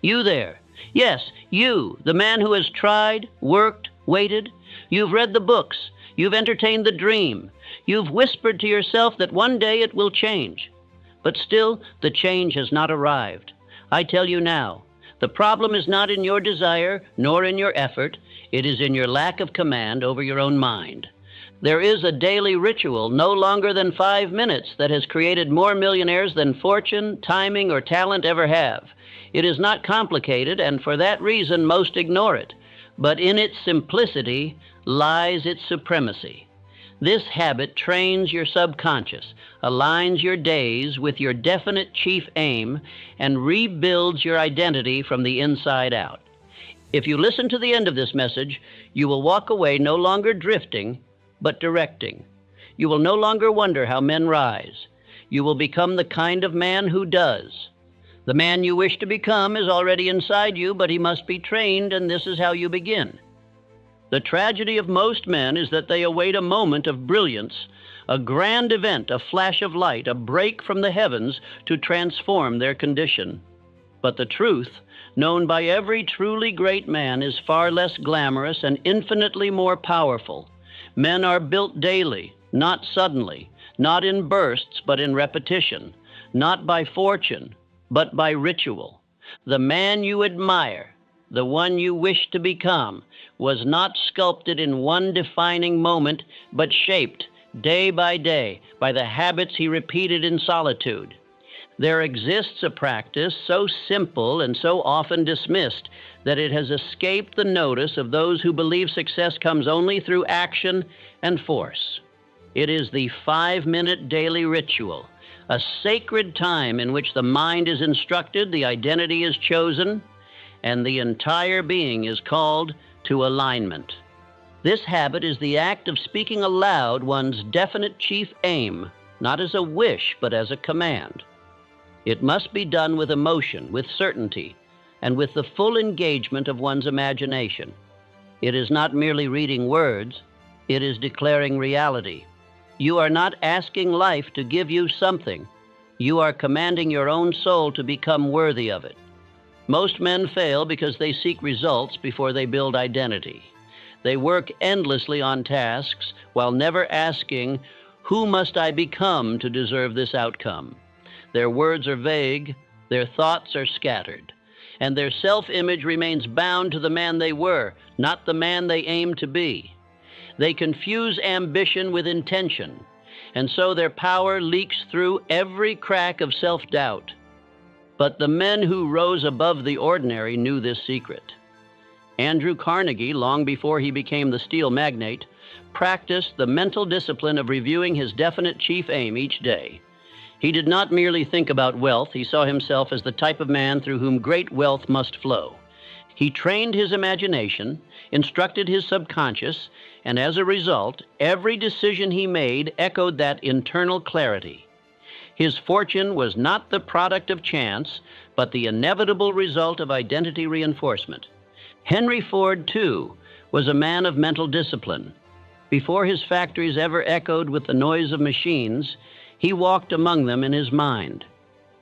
You there. Yes, you, the man who has tried, worked, waited. You've read the books. You've entertained the dream. You've whispered to yourself that one day it will change. But still, the change has not arrived. I tell you now, the problem is not in your desire, nor in your effort. It is in your lack of command over your own mind. There is a daily ritual, no longer than 5 minutes, that has created more millionaires than fortune, timing, or talent ever have. It is not complicated, and for that reason most ignore it. But in its simplicity lies its supremacy. This habit trains your subconscious, aligns your days with your definite chief aim, and rebuilds your identity from the inside out. If you listen to the end of this message, you will walk away no longer drifting, but directing. You will no longer wonder how men rise. You will become the kind of man who does. The man you wish to become is already inside you, but he must be trained, and this is how you begin. The tragedy of most men is that they await a moment of brilliance, a grand event, a flash of light, a break from the heavens to transform their condition. But the truth, known by every truly great man, is far less glamorous and infinitely more powerful. Men are built daily, not suddenly, not in bursts, but in repetition, not by fortune, but by ritual. The man you admire, the one you wish to become, was not sculpted in one defining moment, but shaped day by the habits he repeated in solitude. There exists a practice so simple and so often dismissed that it has escaped the notice of those who believe success comes only through action and force. It is the 5-minute daily ritual, a sacred time in which the mind is instructed, the identity is chosen, and the entire being is called to alignment. This habit is the act of speaking aloud one's definite chief aim, not as a wish, but as a command. It must be done with emotion, with certainty, and with the full engagement of one's imagination. It is not merely reading words, it is declaring reality. You are not asking life to give you something. You are commanding your own soul to become worthy of it. Most men fail because they seek results before they build identity. They work endlessly on tasks while never asking, who must I become to deserve this outcome? Their words are vague, their thoughts are scattered, and their self-image remains bound to the man they were, not the man they aim to be. They confuse ambition with intention, and so their power leaks through every crack of self-doubt. But the men who rose above the ordinary knew this secret. Andrew Carnegie, long before he became the steel magnate, practiced the mental discipline of reviewing his definite chief aim each day. He did not merely think about wealth, he saw himself as the type of man through whom great wealth must flow. He trained his imagination, instructed his subconscious, and as a result, every decision he made echoed that internal clarity. His fortune was not the product of chance, but the inevitable result of identity reinforcement. Henry Ford, too, was a man of mental discipline. Before his factories ever echoed with the noise of machines, he walked among them in his mind.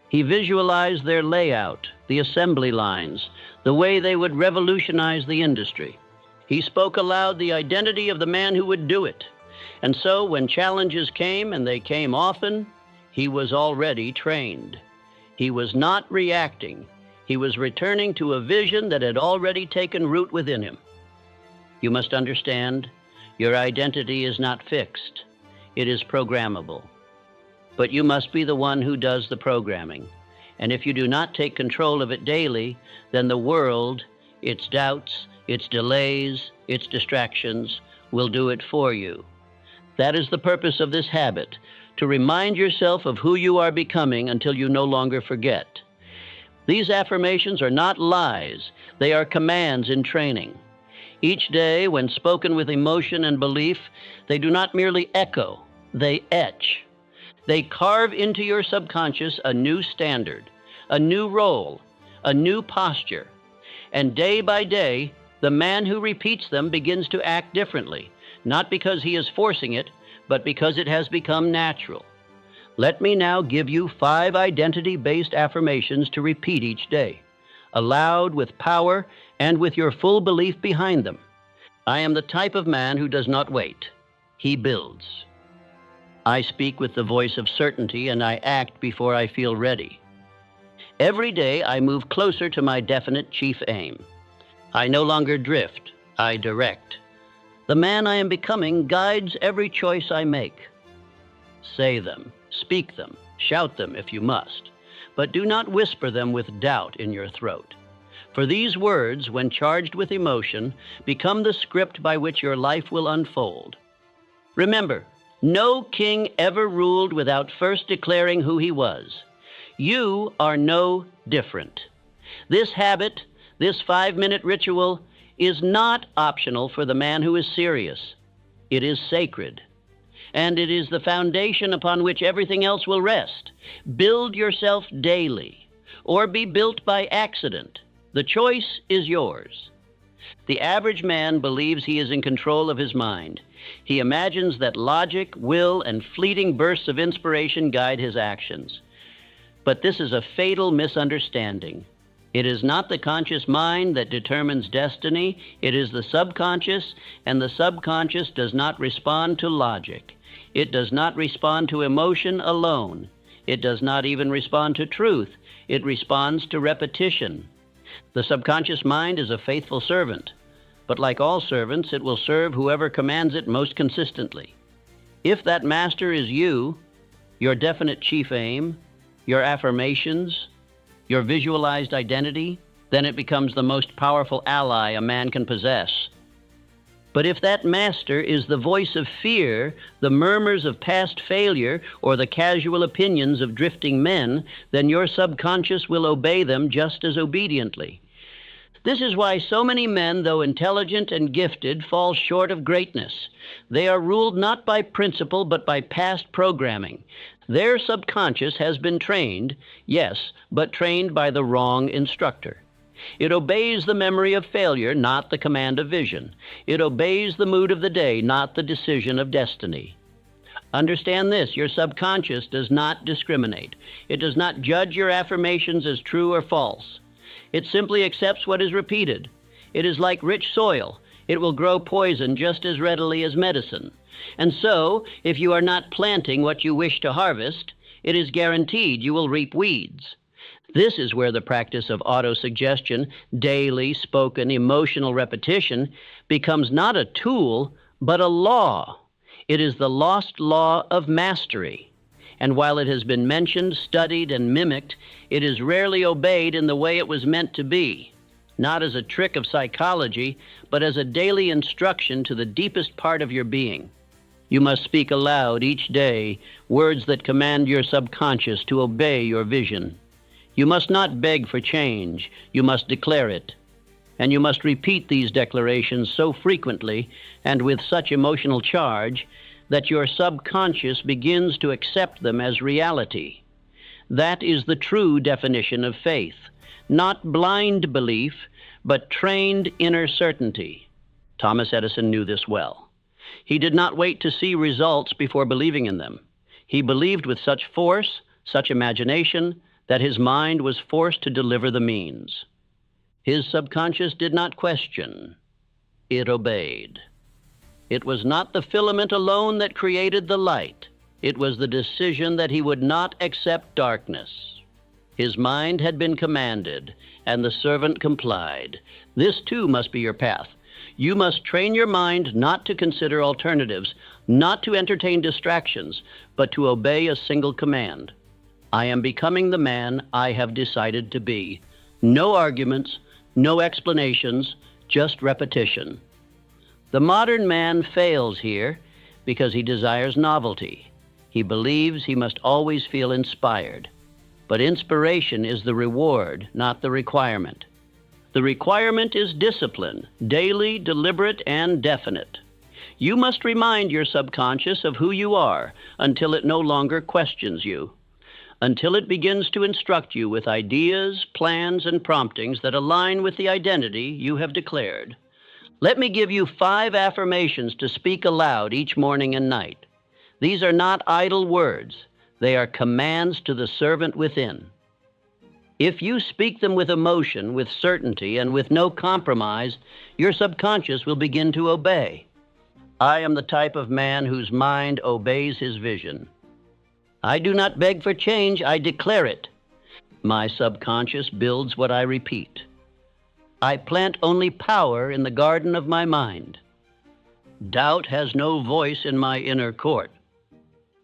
He visualized their layout, the assembly lines, the way they would revolutionize the industry. He spoke aloud the identity of the man who would do it. And so when challenges came, and they came often, he was already trained. He was not reacting. He was returning to a vision that had already taken root within him. You must understand, your identity is not fixed. It is programmable. But you must be the one who does the programming. And if you do not take control of it daily, then the world, its doubts, its delays, its distractions, will do it for you. That is the purpose of this habit, to remind yourself of who you are becoming until you no longer forget. These affirmations are not lies, they are commands in training. Each day, when spoken with emotion and belief, they do not merely echo, they etch. They carve into your subconscious a new standard, a new role, a new posture. And day by day, the man who repeats them begins to act differently, not because he is forcing it, but because it has become natural. Let me now give you 5 identity-based affirmations to repeat each day. aloud, with power, and with your full belief behind them. I am the type of man who does not wait. He builds. I speak with the voice of certainty, and I act before I feel ready. Every day I move closer to my definite chief aim. I no longer drift, I direct. The man I am becoming guides every choice I make. Say them, speak them, shout them if you must, but do not whisper them with doubt in your throat. For these words, when charged with emotion, become the script by which your life will unfold. Remember, no king ever ruled without first declaring who he was. You are no different. This habit, this 5-minute ritual, is not optional for the man who is serious. It is sacred. And it is the foundation upon which everything else will rest. Build yourself daily, or be built by accident. The choice is yours. The average man believes he is in control of his mind. He imagines that logic, will, and fleeting bursts of inspiration guide his actions. But this is a fatal misunderstanding. It is not the conscious mind that determines destiny. It is the subconscious, and the subconscious does not respond to logic. It does not respond to emotion alone. It does not even respond to truth. It responds to repetition. The subconscious mind is a faithful servant, but like all servants, it will serve whoever commands it most consistently. If that master is you, your definite chief aim, your affirmations, your visualized identity, then it becomes the most powerful ally a man can possess. But if that master is the voice of fear, the murmurs of past failure, or the casual opinions of drifting men, then your subconscious will obey them just as obediently. This is why so many men, though intelligent and gifted, fall short of greatness. They are ruled not by principle, but by past programming. Their subconscious has been trained, yes, but trained by the wrong instructor. It obeys the memory of failure, not the command of vision. It obeys the mood of the day, not the decision of destiny. Understand this, your subconscious does not discriminate. It does not judge your affirmations as true or false. It simply accepts what is repeated. It is like rich soil. It will grow poison just as readily as medicine. And so, if you are not planting what you wish to harvest, it is guaranteed you will reap weeds. This is where the practice of autosuggestion, daily spoken emotional repetition, becomes not a tool, but a law. It is the lost law of mastery. And while it has been mentioned, studied, and mimicked, it is rarely obeyed in the way it was meant to be, not as a trick of psychology, but as a daily instruction to the deepest part of your being. You must speak aloud each day words that command your subconscious to obey your vision. You must not beg for change. You must declare it. And you must repeat these declarations so frequently and with such emotional charge that your subconscious begins to accept them as reality. That is the true definition of faith. Not blind belief, but trained inner certainty. Thomas Edison knew this well. He did not wait to see results before believing in them. He believed with such force, such imagination, that his mind was forced to deliver the means. His subconscious did not question. It obeyed. It was not the filament alone that created the light. It was the decision that he would not accept darkness. His mind had been commanded, and the servant complied. This too must be your path. You must train your mind not to consider alternatives, not to entertain distractions, but to obey a single command. I am becoming the man I have decided to be. No arguments, no explanations, just repetition. The modern man fails here because he desires novelty. He believes he must always feel inspired. But inspiration is the reward, not the requirement. The requirement is discipline, daily, deliberate, and definite. You must remind your subconscious of who you are until it no longer questions you, until it begins to instruct you with ideas, plans, and promptings that align with the identity you have declared. Let me give you 5 affirmations to speak aloud each morning and night. These are not idle words. They are commands to the servant within. If you speak them with emotion, with certainty, and with no compromise, your subconscious will begin to obey. I am the type of man whose mind obeys his vision. I do not beg for change, I declare it. My subconscious builds what I repeat. I plant only power in the garden of my mind. Doubt has no voice in my inner court.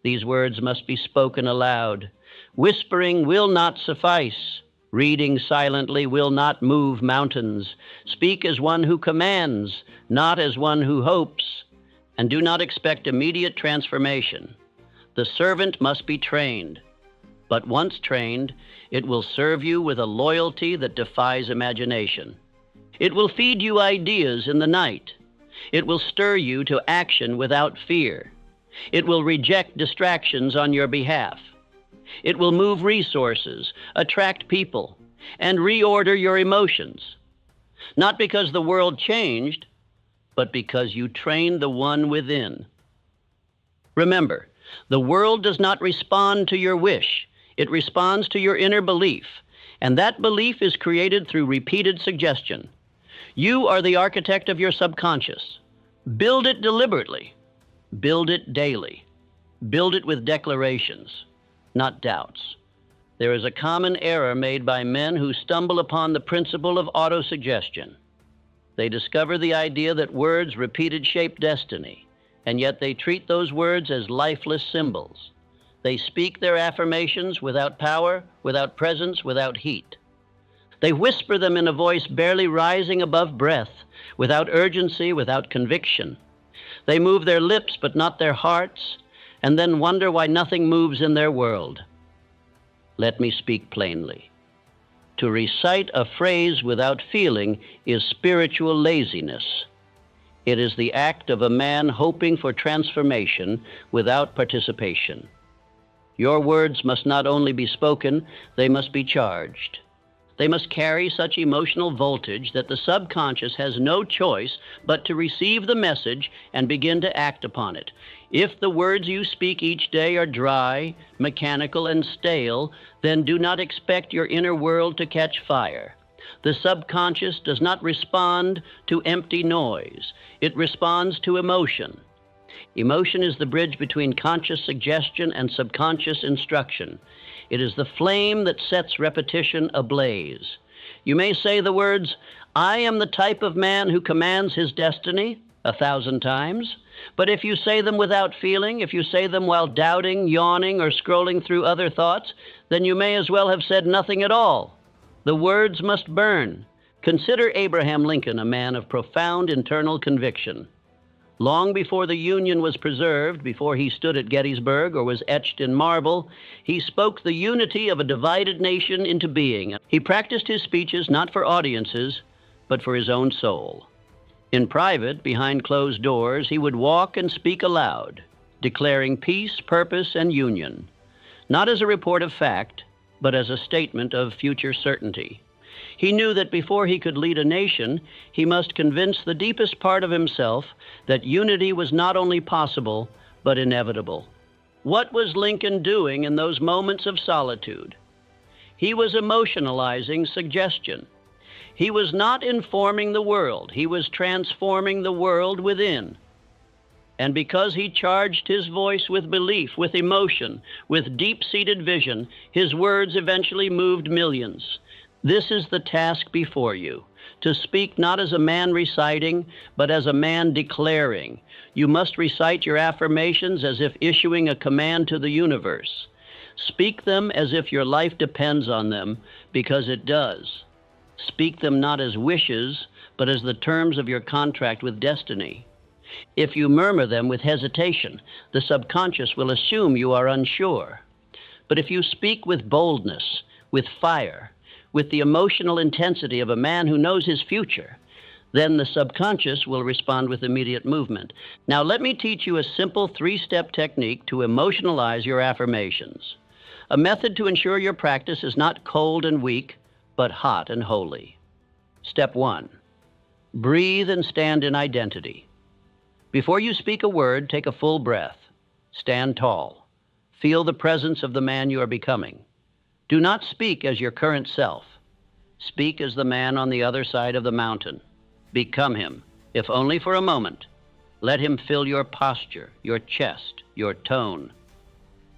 These words must be spoken aloud. Whispering will not suffice. Reading silently will not move mountains. Speak as one who commands, not as one who hopes. And do not expect immediate transformation. The servant must be trained. But once trained, it will serve you with a loyalty that defies imagination. It will feed you ideas in the night. It will stir you to action without fear. It will reject distractions on your behalf. It will move resources, attract people, and reorder your emotions. Not because the world changed, but because you trained the one within. Remember, the world does not respond to your wish. It responds to your inner belief, and that belief is created through repeated suggestion. You are the architect of your subconscious. Build it deliberately. Build it daily. Build it with declarations, not doubts. There is a common error made by men who stumble upon the principle of autosuggestion. They discover the idea that words repeated shape destiny, and yet they treat those words as lifeless symbols. They speak their affirmations without power, without presence, without heat. They whisper them in a voice barely rising above breath, without urgency, without conviction. They move their lips but not their hearts, and then wonder why nothing moves in their world. Let me speak plainly. To recite a phrase without feeling is spiritual laziness. It is the act of a man hoping for transformation without participation. Your words must not only be spoken, they must be charged. They must carry such emotional voltage that the subconscious has no choice but to receive the message and begin to act upon it. If the words you speak each day are dry, mechanical, and stale, then do not expect your inner world to catch fire. The subconscious does not respond to empty noise. It responds to emotion. Emotion is the bridge between conscious suggestion and subconscious instruction. It is the flame that sets repetition ablaze. You may say the words, "I am the type of man who commands his destiny," 1,000 times. But if you say them without feeling, if you say them while doubting, yawning, or scrolling through other thoughts, then you may as well have said nothing at all. The words must burn. Consider Abraham Lincoln, a man of profound internal conviction. Long before the Union was preserved, before he stood at Gettysburg or was etched in marble, he spoke the unity of a divided nation into being. He practiced his speeches not for audiences, but for his own soul. In private, behind closed doors, he would walk and speak aloud, declaring peace, purpose, and union, not as a report of fact, but as a statement of future certainty. He knew that before he could lead a nation, he must convince the deepest part of himself that unity was not only possible, but inevitable. What was Lincoln doing in those moments of solitude? He was emotionalizing suggestion. He was not informing the world. He was transforming the world within. And because he charged his voice with belief, with emotion, with deep-seated vision, his words eventually moved millions. This is the task before you, to speak not as a man reciting, but as a man declaring. You must recite your affirmations as if issuing a command to the universe. Speak them as if your life depends on them, because it does. Speak them not as wishes, but as the terms of your contract with destiny. If you murmur them with hesitation, the subconscious will assume you are unsure. But if you speak with boldness, with fire, with the emotional intensity of a man who knows his future, then the subconscious will respond with immediate movement. Now let me teach you a simple 3-step technique to emotionalize your affirmations. A method to ensure your practice is not cold and weak, but hot and holy. Step 1. Breathe and stand in identity. Before you speak a word, take a full breath. Stand tall. Feel the presence of the man you are becoming. Do not speak as your current self. Speak as the man on the other side of the mountain. Become him, if only for a moment. Let him fill your posture, your chest, your tone.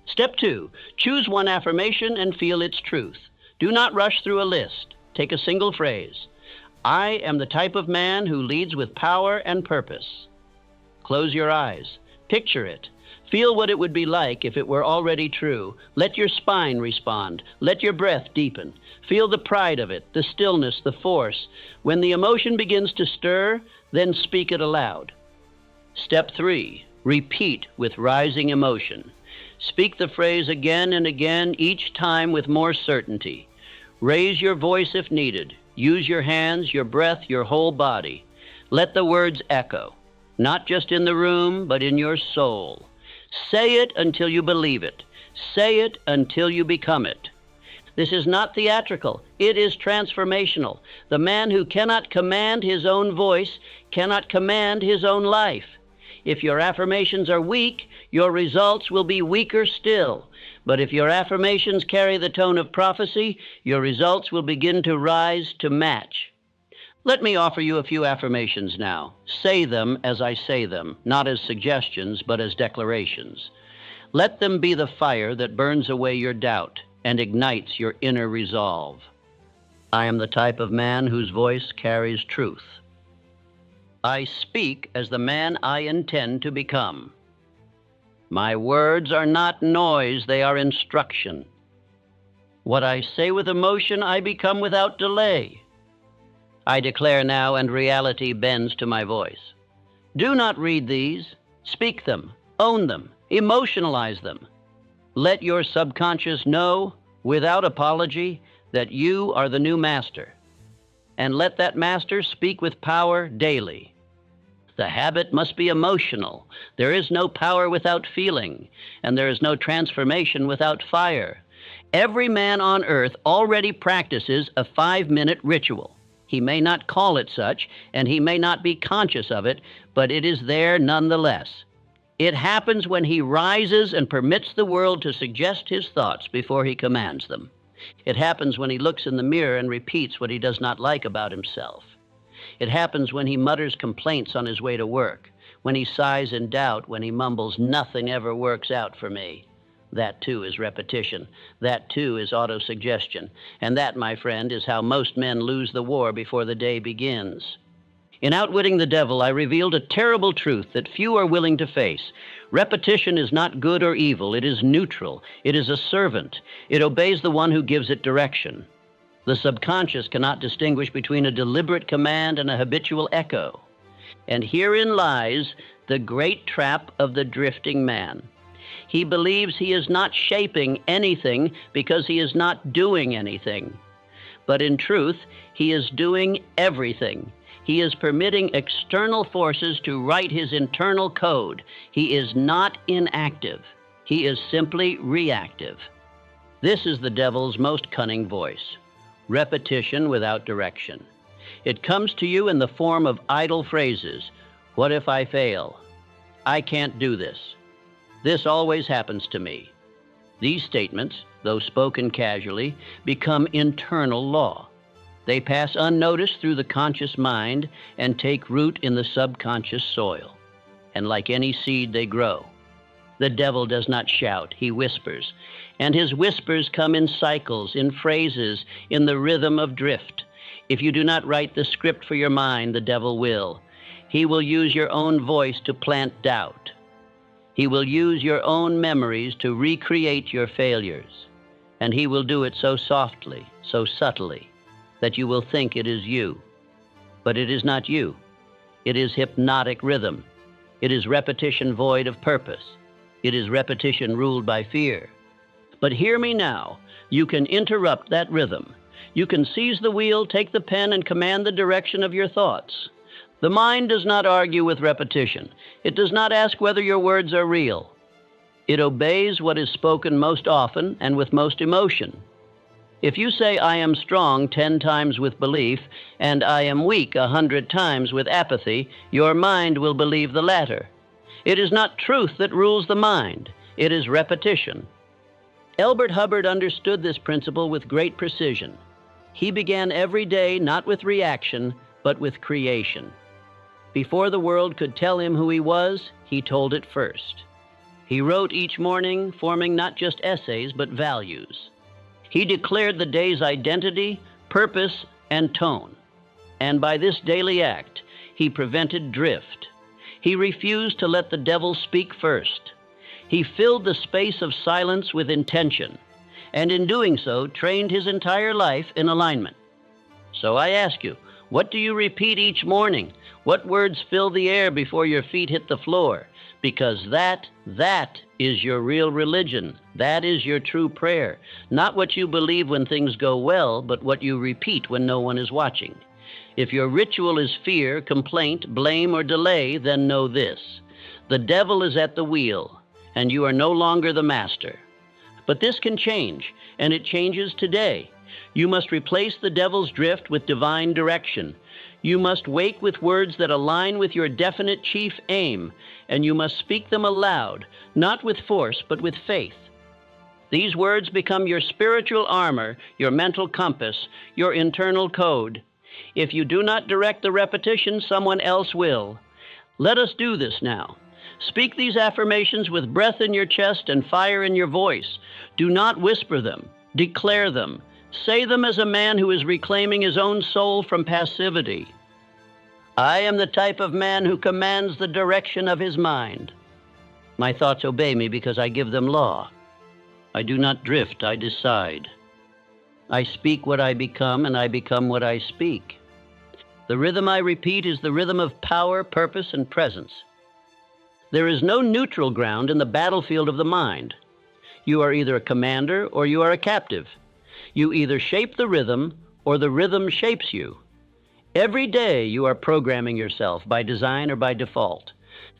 Step 2, choose one affirmation and feel its truth. Do not rush through a list. Take a single phrase. I am the type of man who leads with power and purpose. Close your eyes. Picture it. Feel what it would be like if it were already true. Let your spine respond. Let your breath deepen. Feel the pride of it, the stillness, the force. When the emotion begins to stir, then speak it aloud. Step 3, repeat with rising emotion. Speak the phrase again and again, each time with more certainty. Raise your voice if needed. Use your hands, your breath, your whole body. Let the words echo, not just in the room, but in your soul. Say it until you believe it. Say it until you become it. This is not theatrical. It is transformational. The man who cannot command his own voice cannot command his own life. If your affirmations are weak, your results will be weaker still. But if your affirmations carry the tone of prophecy, your results will begin to rise to match. Let me offer you a few affirmations now. Say them as I say them, not as suggestions, but as declarations. Let them be the fire that burns away your doubt and ignites your inner resolve. I am the type of man whose voice carries truth. I speak as the man I intend to become. My words are not noise, they are instruction. What I say with emotion, I become without delay. I declare now, and reality bends to my voice. Do not read these. Speak them, own them, emotionalize them. Let your subconscious know, without apology, that you are the new master. And let that master speak with power daily. The habit must be emotional. There is no power without feeling, and there is no transformation without fire. Every man on earth already practices a 5-minute ritual. He may not call it such, and he may not be conscious of it, but it is there nonetheless. It happens when he rises and permits the world to suggest his thoughts before he commands them. It happens when he looks in the mirror and repeats what he does not like about himself. It happens when he mutters complaints on his way to work, when he sighs in doubt, when he mumbles, "Nothing ever works out for me." That, too, is repetition. That, too, is autosuggestion. And that, my friend, is how most men lose the war before the day begins. In Outwitting the Devil, I revealed a terrible truth that few are willing to face. Repetition is not good or evil. It is neutral. It is a servant. It obeys the one who gives it direction. The subconscious cannot distinguish between a deliberate command and a habitual echo. And herein lies the great trap of the drifting man. He believes he is not shaping anything because he is not doing anything. But in truth, he is doing everything. He is permitting external forces to write his internal code. He is not inactive. He is simply reactive. This is the devil's most cunning voice. Repetition without direction. It comes to you in the form of idle phrases. What if I fail? I can't do this. This always happens to me. These statements, though spoken casually, become internal law. They pass unnoticed through the conscious mind and take root in the subconscious soil. And like any seed, they grow. The devil does not shout, he whispers. And his whispers come in cycles, in phrases, in the rhythm of drift. If you do not write the script for your mind, the devil will. He will use your own voice to plant doubt. He will use your own memories to recreate your failures. And he will do it so softly, so subtly, that you will think it is you. But it is not you. It is hypnotic rhythm. It is repetition void of purpose. It is repetition ruled by fear. But hear me now. You can interrupt that rhythm. You can seize the wheel, take the pen, and command the direction of your thoughts. The mind does not argue with repetition. It does not ask whether your words are real. It obeys what is spoken most often and with most emotion. If you say, "I am strong" 10 times with belief, and "I am weak" 100 times with apathy, your mind will believe the latter. It is not truth that rules the mind. It is repetition. Elbert Hubbard understood this principle with great precision. He began every day not with reaction, but with creation. Before the world could tell him who he was, he told it first. He wrote each morning, forming not just essays, but values. He declared the day's identity, purpose, and tone. And by this daily act, he prevented drift. He refused to let the devil speak first. He filled the space of silence with intention, and in doing so, trained his entire life in alignment. So I ask you, what do you repeat each morning? What words fill the air before your feet hit the floor? Because that is your real religion. That is your true prayer. Not what you believe when things go well, but what you repeat when no one is watching. If your ritual is fear, complaint, blame, or delay, then know this: the devil is at the wheel, and you are no longer the master. But this can change, and it changes today. You must replace the devil's drift with divine direction. You must wake with words that align with your definite chief aim, and you must speak them aloud, not with force, but with faith. These words become your spiritual armor, your mental compass, your internal code. If you do not direct the repetition, someone else will. Let us do this now. Speak these affirmations with breath in your chest and fire in your voice. Do not whisper them. Declare them. Say them as a man who is reclaiming his own soul from passivity. I am the type of man who commands the direction of his mind. My thoughts obey me because I give them law. I do not drift, I decide. I speak what I become, and I become what I speak. The rhythm I repeat is the rhythm of power, purpose, and presence. There is no neutral ground in the battlefield of the mind. You are either a commander or you are a captive. You either shape the rhythm or the rhythm shapes you. Every day you are programming yourself by design or by default.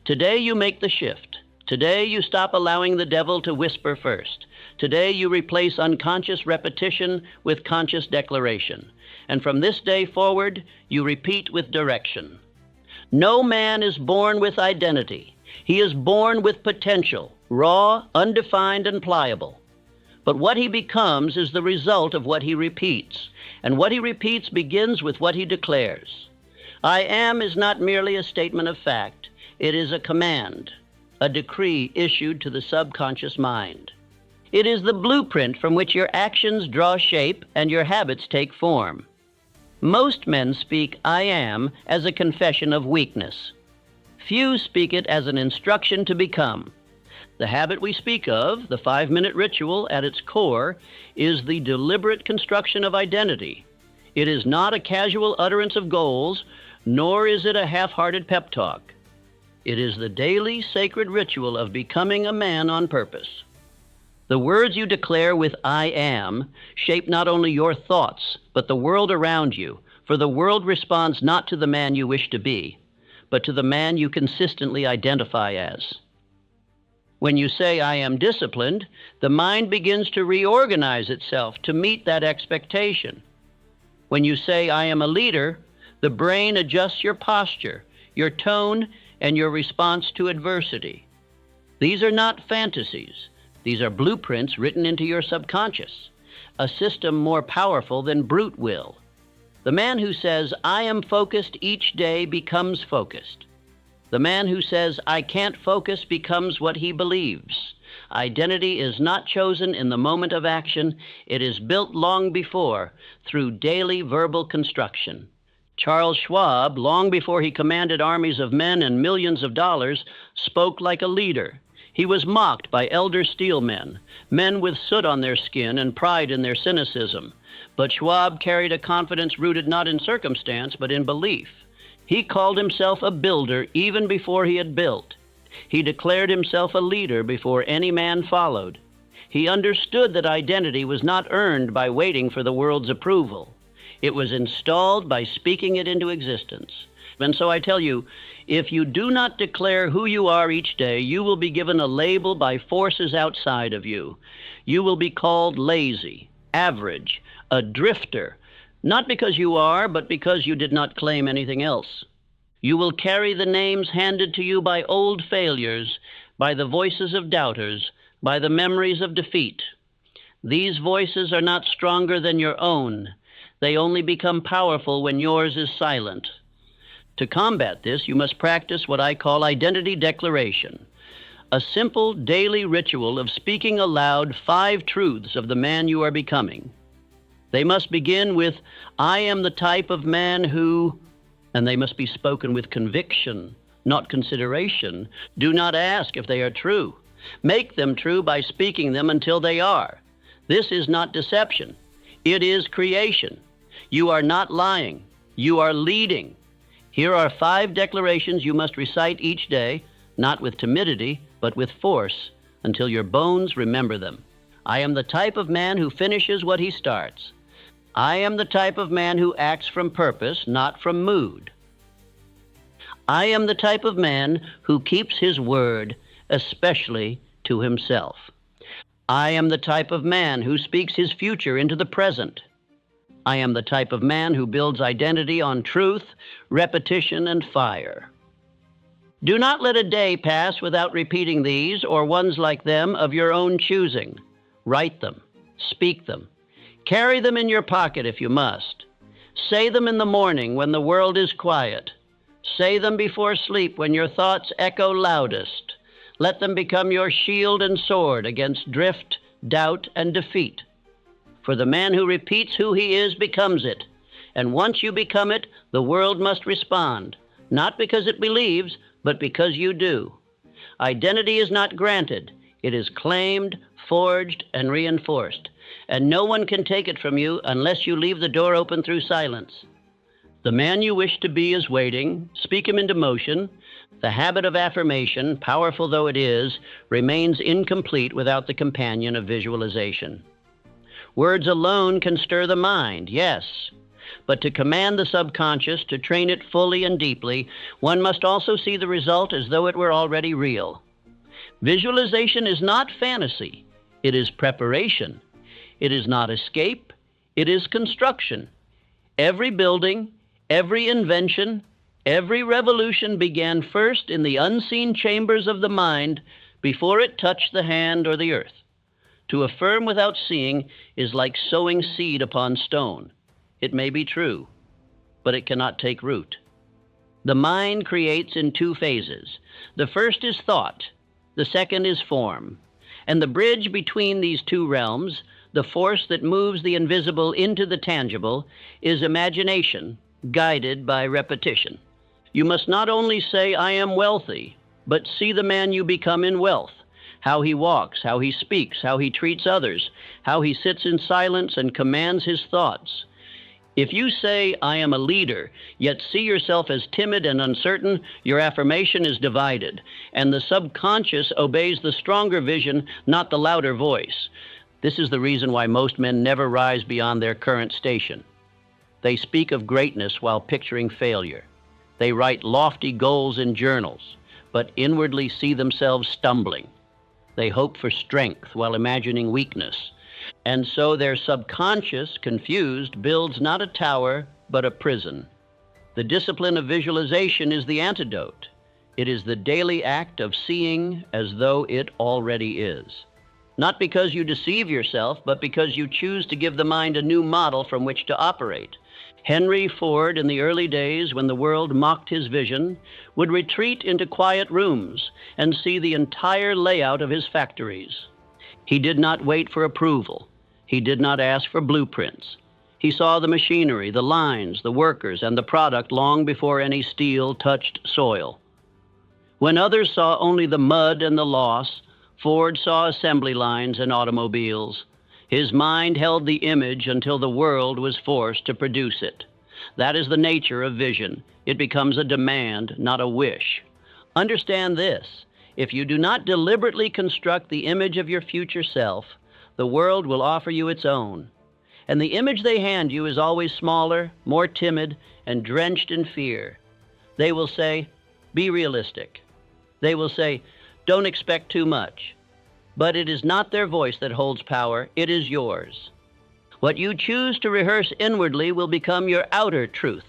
Today you make the shift. Today you stop allowing the devil to whisper first. Today you replace unconscious repetition with conscious declaration. And from this day forward, you repeat with direction. No man is born with identity. He is born with potential, raw, undefined, and pliable. But what he becomes is the result of what he repeats, and what he repeats begins with what he declares. I am is not merely a statement of fact. It is a command, a decree issued to the subconscious mind. It is the blueprint from which your actions draw shape and your habits take form. Most men speak I am as a confession of weakness. Few speak it as an instruction to become. The habit we speak of, the 5-minute ritual at its core, is the deliberate construction of identity. It is not a casual utterance of goals, nor is it a half-hearted pep talk. It is the daily sacred ritual of becoming a man on purpose. The words you declare with I am shape not only your thoughts, but the world around you, for the world responds not to the man you wish to be, but to the man you consistently identify as. When you say, I am disciplined, the mind begins to reorganize itself to meet that expectation. When you say, I am a leader, the brain adjusts your posture, your tone, and your response to adversity. These are not fantasies. These are blueprints written into your subconscious, a system more powerful than brute will. The man who says, I am focused each day becomes focused. The man who says, I can't focus becomes what he believes. Identity is not chosen in the moment of action. It is built long before through daily verbal construction. Charles Schwab, long before he commanded armies of men and millions of dollars, spoke like a leader. He was mocked by elder steelmen, men with soot on their skin and pride in their cynicism. But Schwab carried a confidence rooted not in circumstance, but in belief. He called himself a builder even before he had built. He declared himself a leader before any man followed. He understood that identity was not earned by waiting for the world's approval. It was installed by speaking it into existence. And so I tell you, if you do not declare who you are each day, you will be given a label by forces outside of you. You will be called lazy, average, a drifter, not because you are, but because you did not claim anything else. You will carry the names handed to you by old failures, by the voices of doubters, by the memories of defeat. These voices are not stronger than your own. They only become powerful when yours is silent. To combat this, you must practice what I call identity declaration, a simple daily ritual of speaking aloud 5 truths of the man you are becoming. They must begin with, I am the type of man who, and they must be spoken with conviction, not consideration. Do not ask if they are true. Make them true by speaking them until they are. This is not deception. It is creation. You are not lying. You are leading. Here are 5 declarations you must recite each day, not with timidity, but with force, until your bones remember them. I am the type of man who finishes what he starts. I am the type of man who acts from purpose, not from mood. I am the type of man who keeps his word, especially to himself. I am the type of man who speaks his future into the present. I am the type of man who builds identity on truth, repetition, and fire. Do not let a day pass without repeating these or ones like them of your own choosing. Write them, speak them, carry them in your pocket if you must. Say them in the morning when the world is quiet. Say them before sleep when your thoughts echo loudest. Let them become your shield and sword against drift, doubt, and defeat. For the man who repeats who he is becomes it. And once you become it, the world must respond, not because it believes, but because you do. Identity is not granted. It is claimed, forged, and reinforced. And no one can take it from you unless you leave the door open through silence. The man you wish to be is waiting. Speak him into motion. The habit of affirmation, powerful though it is, remains incomplete without the companion of visualization. Words alone can stir the mind, yes, but to command the subconscious, to train it fully and deeply, one must also see the result as though it were already real. Visualization is not fantasy. It is preparation. It is not escape. It is construction. Every building, every invention, every revolution began first in the unseen chambers of the mind before it touched the hand or the earth. To affirm without seeing is like sowing seed upon stone. It may be true, but it cannot take root. The mind creates in 2 phases. The first is thought. The second is form. And the bridge between these 2 realms, the force that moves the invisible into the tangible, is imagination, guided by repetition. You must not only say, I am wealthy, but see the man you become in wealth. How he walks, how he speaks, how he treats others, how he sits in silence and commands his thoughts. If you say, I am a leader, yet see yourself as timid and uncertain, your affirmation is divided, and the subconscious obeys the stronger vision, not the louder voice. This is the reason why most men never rise beyond their current station. They speak of greatness while picturing failure. They write lofty goals in journals, but inwardly see themselves stumbling. They hope for strength while imagining weakness. And so their subconscious, confused, builds not a tower, but a prison. The discipline of visualization is the antidote. It is the daily act of seeing as though it already is. Not because you deceive yourself, but because you choose to give the mind a new model from which to operate. Henry Ford, in the early days when the world mocked his vision, would retreat into quiet rooms and see the entire layout of his factories. He did not wait for approval. He did not ask for blueprints. He saw the machinery, the lines, the workers, and the product long before any steel touched soil. When others saw only the mud and the loss, Ford saw assembly lines and automobiles. His mind held the image until the world was forced to produce it. That is the nature of vision. It becomes a demand, not a wish. Understand this. If you do not deliberately construct the image of your future self, the world will offer you its own. And the image they hand you is always smaller, more timid, and drenched in fear. They will say, be realistic. They will say, don't expect too much. But it is not their voice that holds power, it is yours. What you choose to rehearse inwardly will become your outer truth.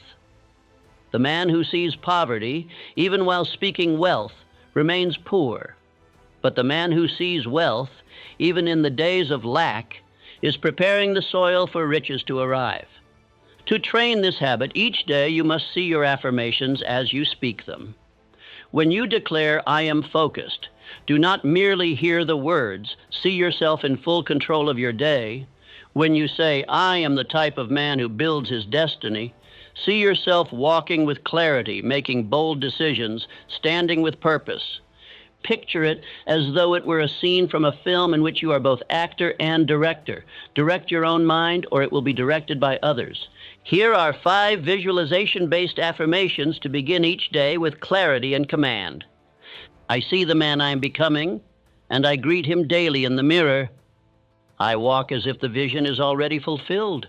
The man who sees poverty, even while speaking wealth, remains poor. But the man who sees wealth, even in the days of lack, is preparing the soil for riches to arrive. To train this habit, each day you must see your affirmations as you speak them. When you declare, "I am focused," do not merely hear the words, see yourself in full control of your day. When you say, "I am the type of man who builds his destiny," see yourself walking with clarity, making bold decisions, standing with purpose. Picture it as though it were a scene from a film in which you are both actor and director. Direct your own mind, or it will be directed by others. Here are 5 visualization-based affirmations to begin each day with clarity and command. I see the man I am becoming, and I greet him daily in the mirror. I walk as if the vision is already fulfilled.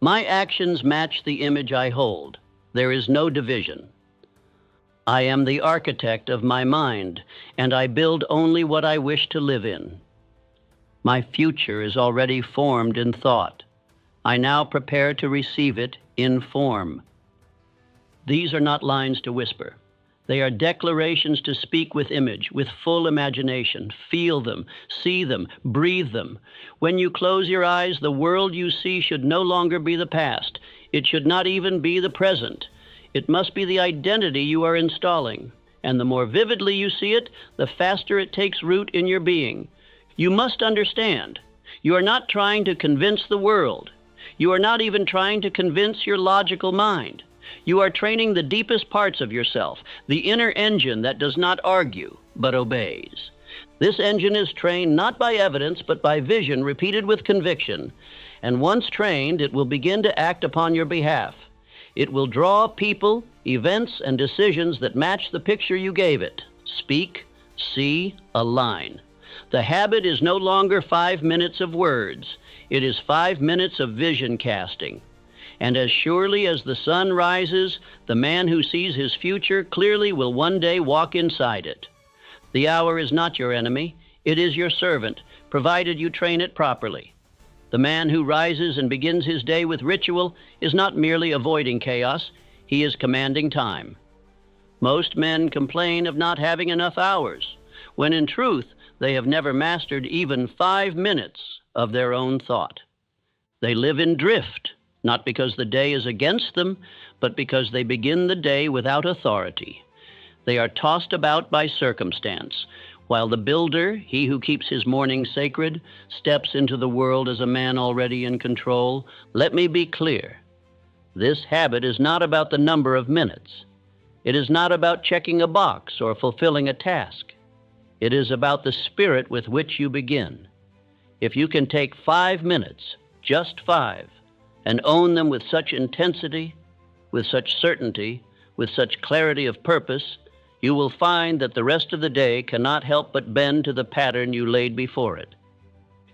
My actions match the image I hold. There is no division. I am the architect of my mind, and I build only what I wish to live in. My future is already formed in thought. I now prepare to receive it in form. These are not lines to whisper. They are declarations to speak with image, with full imagination. Feel them, see them, breathe them. When you close your eyes, the world you see should no longer be the past. It should not even be the present. It must be the identity you are installing. And the more vividly you see it, the faster it takes root in your being. You must understand. You are not trying to convince the world. You are not even trying to convince your logical mind. You are training the deepest parts of yourself, the inner engine that does not argue, but obeys. This engine is trained not by evidence, but by vision repeated with conviction. And once trained, it will begin to act upon your behalf. It will draw people, events, and decisions that match the picture you gave it. Speak, see, align. The habit is no longer 5 minutes of words. It is 5 minutes of vision casting. And as surely as the sun rises, the man who sees his future clearly will one day walk inside it. The hour is not your enemy. It is your servant, provided you train it properly. The man who rises and begins his day with ritual is not merely avoiding chaos, he is commanding time. Most men complain of not having enough hours, when in truth they have never mastered even 5 minutes of their own thought. They live in drift, not because the day is against them, but because they begin the day without authority. They are tossed about by circumstance, while the builder, he who keeps his morning sacred, steps into the world as a man already in control. Let me be clear. This habit is not about the number of minutes. It is not about checking a box or fulfilling a task. It is about the spirit with which you begin. If you can take 5 minutes, just 5, and own them with such intensity, with such certainty, with such clarity of purpose, you will find that the rest of the day cannot help but bend to the pattern you laid before it.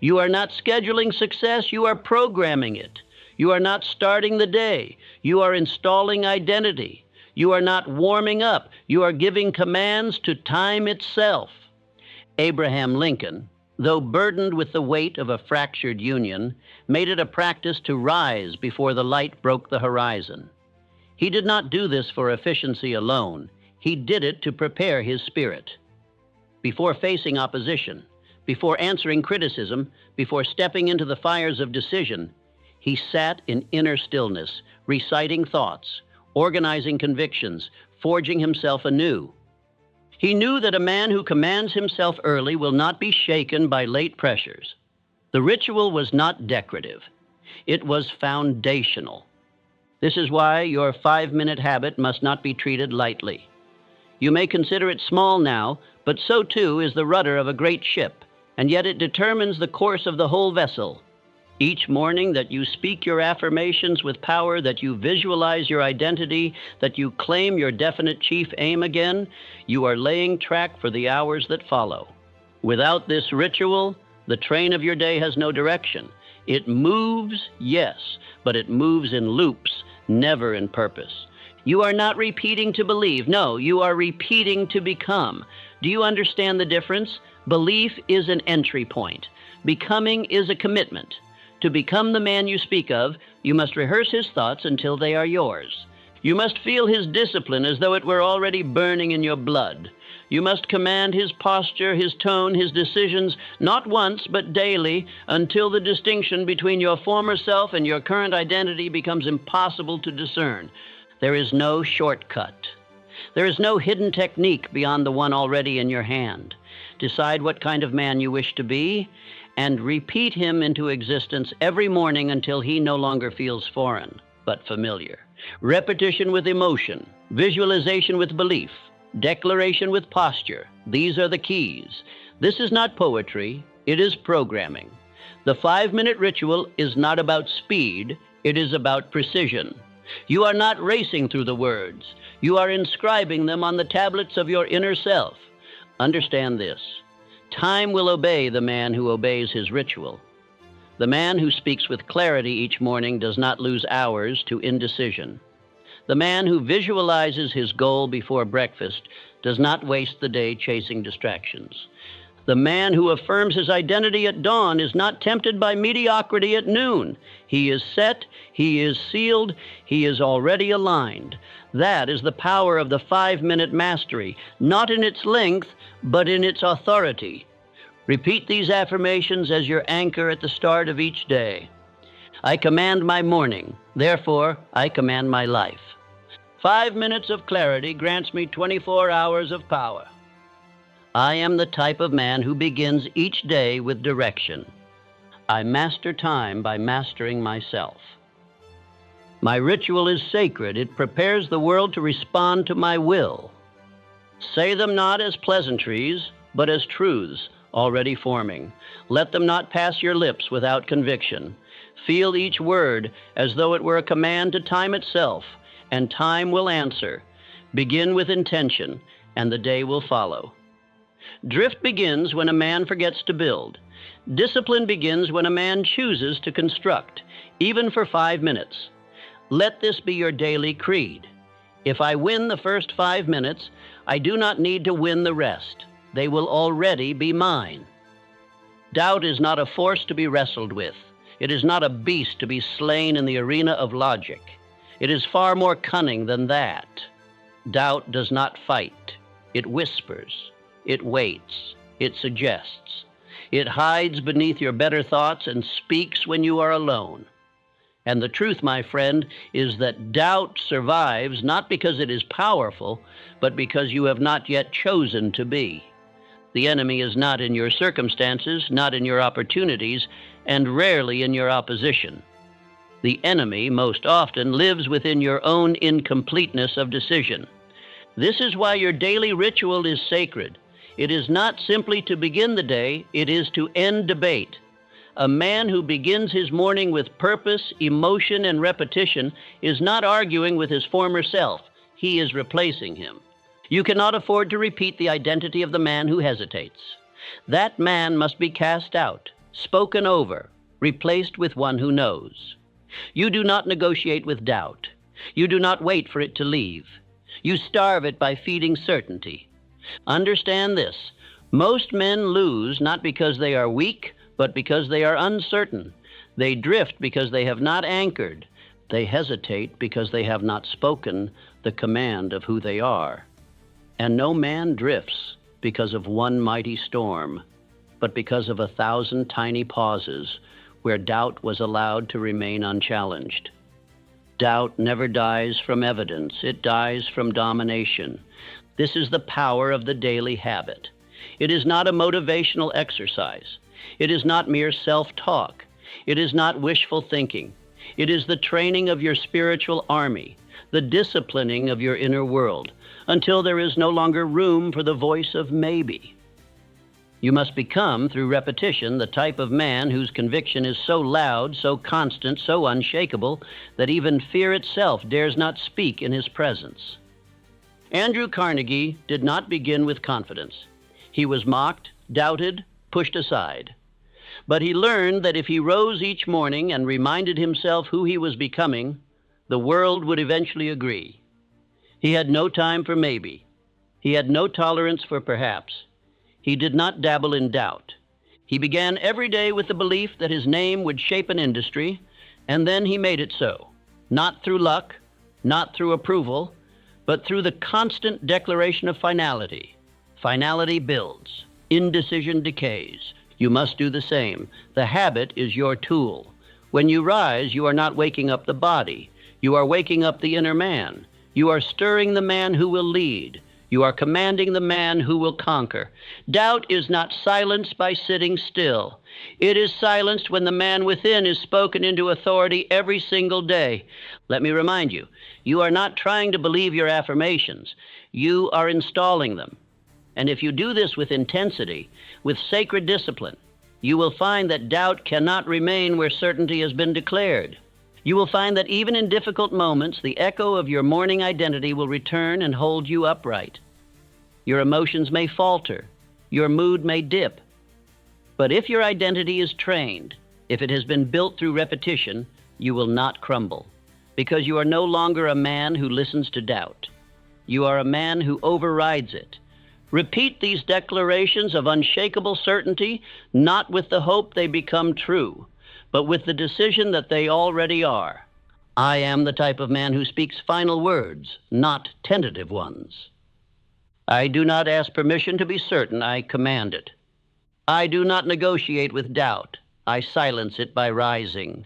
You are not scheduling success, you are programming it. You are not starting the day, you are installing identity. You are not warming up, you are giving commands to time itself. Abraham Lincoln, though burdened with the weight of a fractured Union, made it a practice to rise before the light broke the horizon. He did not do this for efficiency alone. He did it to prepare his spirit. Before facing opposition, before answering criticism, before stepping into the fires of decision, he sat in inner stillness, reciting thoughts, organizing convictions, forging himself anew. He knew that a man who commands himself early will not be shaken by late pressures. The ritual was not decorative. It was foundational. This is why your 5-minute habit must not be treated lightly. You may consider it small now, but so too is the rudder of a great ship, and yet it determines the course of the whole vessel. Each morning that you speak your affirmations with power, that you visualize your identity, that you claim your definite chief aim again, you are laying track for the hours that follow. Without this ritual, the train of your day has no direction. It moves, yes, but it moves in loops, never in purpose. You are not repeating to believe. No, you are repeating to become. Do you understand the difference? Belief is an entry point. Becoming is a commitment. To become the man you speak of, you must rehearse his thoughts until they are yours. You must feel his discipline as though it were already burning in your blood. You must command his posture, his tone, his decisions, not once, but daily, until the distinction between your former self and your current identity becomes impossible to discern. There is no shortcut. There is no hidden technique beyond the one already in your hand. Decide what kind of man you wish to be, and repeat him into existence every morning until he no longer feels foreign, but familiar. Repetition with emotion, visualization with belief, declaration with posture. These are the keys. This is not poetry, it is programming. The 5-minute ritual is not about speed, it is about precision. You are not racing through the words. You are inscribing them on the tablets of your inner self. Understand this. Time will obey the man who obeys his ritual. The man who speaks with clarity each morning does not lose hours to indecision. The man who visualizes his goal before breakfast does not waste the day chasing distractions. The man who affirms his identity at dawn is not tempted by mediocrity at noon. He is set, he is sealed, he is already aligned. That is the power of the 5-minute mastery, not in its length, but in its authority. Repeat these affirmations as your anchor at the start of each day. I command my morning, therefore I command my life. 5 minutes of clarity grants me 24 hours of power. I am the type of man who begins each day with direction. I master time by mastering myself. My ritual is sacred. It prepares the world to respond to my will. Say them not as pleasantries, but as truths already forming. Let them not pass your lips without conviction. Feel each word as though it were a command to time itself, and time will answer. Begin with intention, and the day will follow. Drift begins when a man forgets to build. Discipline begins when a man chooses to construct, even for 5 minutes. Let this be your daily creed. If I win the first 5 minutes, I do not need to win the rest. They will already be mine. Doubt is not a force to be wrestled with. It is not a beast to be slain in the arena of logic. It is far more cunning than that. Doubt does not fight. It whispers. It waits. It suggests. It hides beneath your better thoughts and speaks when you are alone. And the truth, my friend, is that doubt survives not because it is powerful, but because you have not yet chosen to be. The enemy is not in your circumstances, not in your opportunities, and rarely in your opposition. The enemy most often lives within your own incompleteness of decision. This is why your daily ritual is sacred. It is not simply to begin the day, it is to end debate. A man who begins his morning with purpose, emotion, and repetition is not arguing with his former self. He is replacing him. You cannot afford to repeat the identity of the man who hesitates. That man must be cast out, spoken over, replaced with one who knows. You do not negotiate with doubt. You do not wait for it to leave. You starve it by feeding certainty. Understand this. Most men lose not because they are weak, but because they are uncertain. They drift because they have not anchored. They hesitate because they have not spoken the command of who they are. And no man drifts because of one mighty storm, but because of 1,000 tiny pauses where doubt was allowed to remain unchallenged. Doubt never dies from evidence. It dies from domination. This is the power of the daily habit. It is not a motivational exercise. It is not mere self-talk. It is not wishful thinking. It is the training of your spiritual army, the disciplining of your inner world, until there is no longer room for the voice of maybe. You must become, through repetition, the type of man whose conviction is so loud, so constant, so unshakable, that even fear itself dares not speak in his presence. Andrew Carnegie did not begin with confidence. He was mocked, doubted, pushed aside. But he learned that if he rose each morning and reminded himself who he was becoming, the world would eventually agree. He had no time for maybe. He had no tolerance for perhaps. He did not dabble in doubt. He began every day with the belief that his name would shape an industry, and then he made it so, not through luck, not through approval, but through the constant declaration of finality. Finality builds. Indecision decays. You must do the same. The habit is your tool. When you rise, you are not waking up the body. You are waking up the inner man. You are stirring the man who will lead. You are commanding the man who will conquer. Doubt is not silenced by sitting still. It is silenced when the man within is spoken into authority every single day. Let me remind you, you are not trying to believe your affirmations. You are installing them. And if you do this with intensity, with sacred discipline, you will find that doubt cannot remain where certainty has been declared. You will find that even in difficult moments, the echo of your morning identity will return and hold you upright. Your emotions may falter. Your mood may dip. But if your identity is trained, if it has been built through repetition, you will not crumble, because you are no longer a man who listens to doubt. You are a man who overrides it. Repeat these declarations of unshakable certainty, not with the hope they become true, but with the decision that they already are. I am the type of man who speaks final words, not tentative ones. I do not ask permission to be certain, I command it. I do not negotiate with doubt, I silence it by rising.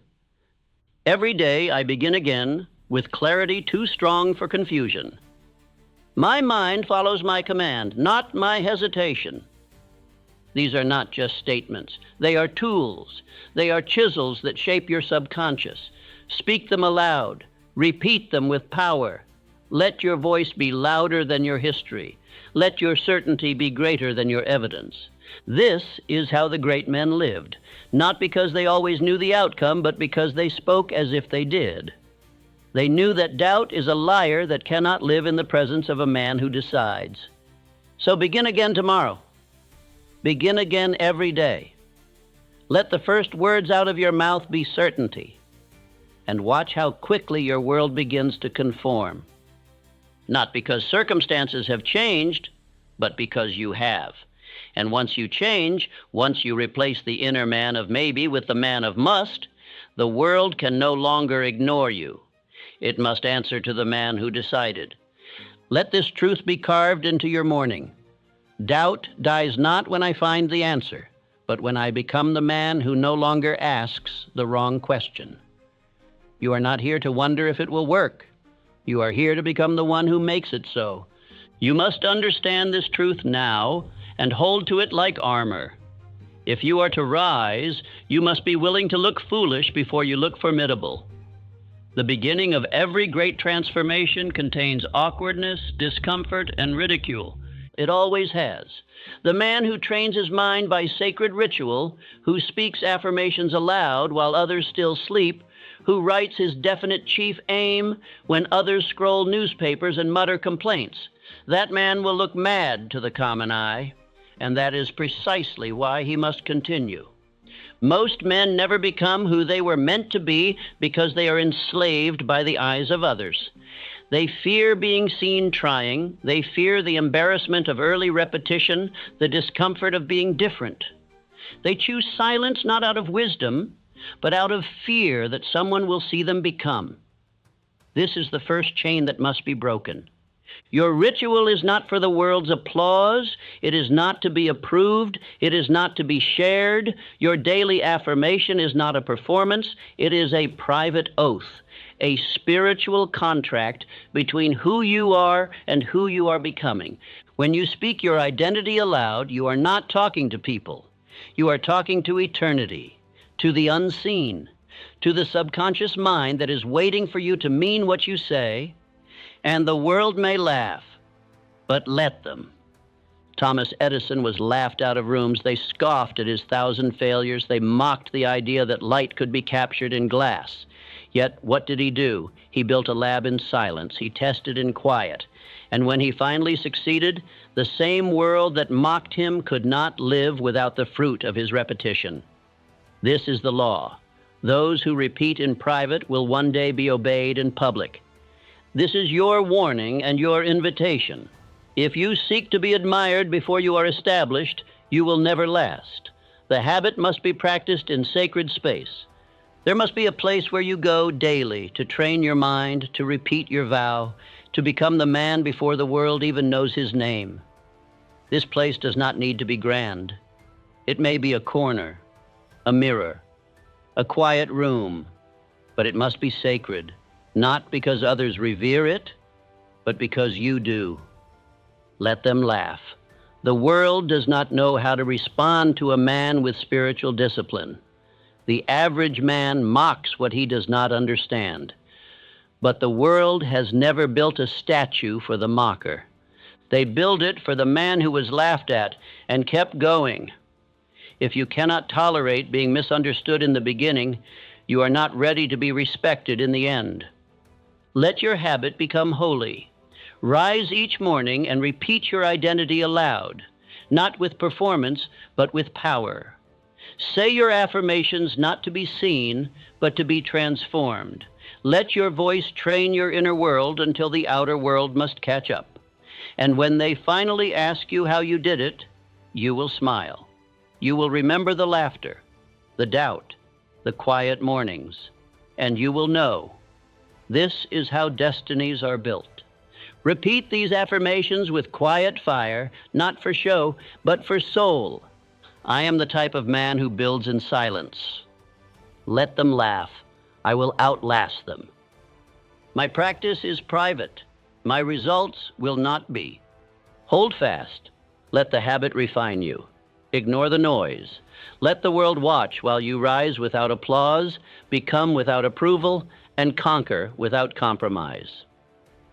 Every day I begin again with clarity too strong for confusion. My mind follows my command, not my hesitation. These are not just statements. They are tools. They are chisels that shape your subconscious. Speak them aloud. Repeat them with power. Let your voice be louder than your history. Let your certainty be greater than your evidence. This is how the great men lived, not because they always knew the outcome, but because they spoke as if they did. They knew that doubt is a liar that cannot live in the presence of a man who decides. So begin again tomorrow. Begin again every day. Let the first words out of your mouth be certainty, and watch how quickly your world begins to conform. Not because circumstances have changed, but because you have. And once you change, once you replace the inner man of maybe with the man of must, the world can no longer ignore you. It must answer to the man who decided. Let this truth be carved into your morning. Doubt dies not when I find the answer, but when I become the man who no longer asks the wrong question. You are not here to wonder if it will work. You are here to become the one who makes it so. You must understand this truth now and hold to it like armor. If you are to rise, you must be willing to look foolish before you look formidable. The beginning of every great transformation contains awkwardness, discomfort, and ridicule. It always has. The man who trains his mind by sacred ritual, who speaks affirmations aloud while others still sleep, who writes his definite chief aim when others scroll newspapers and mutter complaints, that man will look mad to the common eye, and that is precisely why he must continue. Most men never become who they were meant to be because they are enslaved by the eyes of others. They fear being seen trying. They fear the embarrassment of early repetition, the discomfort of being different. They choose silence not out of wisdom, but out of fear that someone will see them become. This is the first chain that must be broken. Your ritual is not for the world's applause. It is not to be approved. It is not to be shared. Your daily affirmation is not a performance. It is a private oath, a spiritual contract between who you are and who you are becoming. When you speak your identity aloud, you are not talking to people. You are talking to eternity, to the unseen, to the subconscious mind that is waiting for you to mean what you say. And the world may laugh, but let them. Thomas Edison was laughed out of rooms. They scoffed at his 1,000 failures. They mocked the idea that light could be captured in glass. Yet what did he do? He built a lab in silence. He tested in quiet. And when he finally succeeded, the same world that mocked him could not live without the fruit of his repetition. This is the law. Those who repeat in private will one day be obeyed in public. This is your warning and your invitation. If you seek to be admired before you are established, you will never last. The habit must be practiced in sacred space. There must be a place where you go daily to train your mind, to repeat your vow, to become the man before the world even knows his name. This place does not need to be grand. It may be a corner, a mirror, a quiet room, but it must be sacred, not because others revere it, but because you do. Let them laugh. The world does not know how to respond to a man with spiritual discipline. The average man mocks what he does not understand. But the world has never built a statue for the mocker. They build it for the man who was laughed at and kept going. If you cannot tolerate being misunderstood in the beginning, you are not ready to be respected in the end. Let your habit become holy. Rise each morning and repeat your identity aloud, not with performance, but with power. Say your affirmations not to be seen, but to be transformed. Let your voice train your inner world until the outer world must catch up. And when they finally ask you how you did it, you will smile. You will remember the laughter, the doubt, the quiet mornings, and you will know this is how destinies are built. Repeat these affirmations with quiet fire, not for show, but for soul. I am the type of man who builds in silence. Let them laugh. I will outlast them. My practice is private. My results will not be. Hold fast. Let the habit refine you. Ignore the noise. Let the world watch while you rise without applause, become without approval, and conquer without compromise.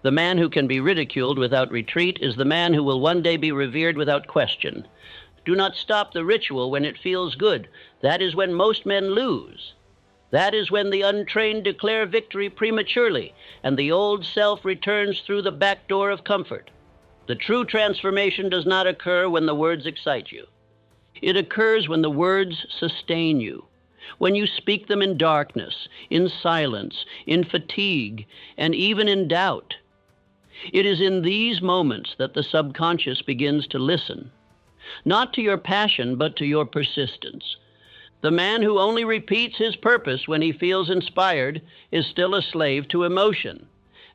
The man who can be ridiculed without retreat is the man who will one day be revered without question. Do not stop the ritual when it feels good. That is when most men lose. That is when the untrained declare victory prematurely, and the old self returns through the back door of comfort. The true transformation does not occur when the words excite you. It occurs when the words sustain you, when you speak them in darkness, in silence, in fatigue, and even in doubt. It is in these moments that the subconscious begins to listen, not to your passion, but to your persistence. The man who only repeats his purpose when he feels inspired is still a slave to emotion.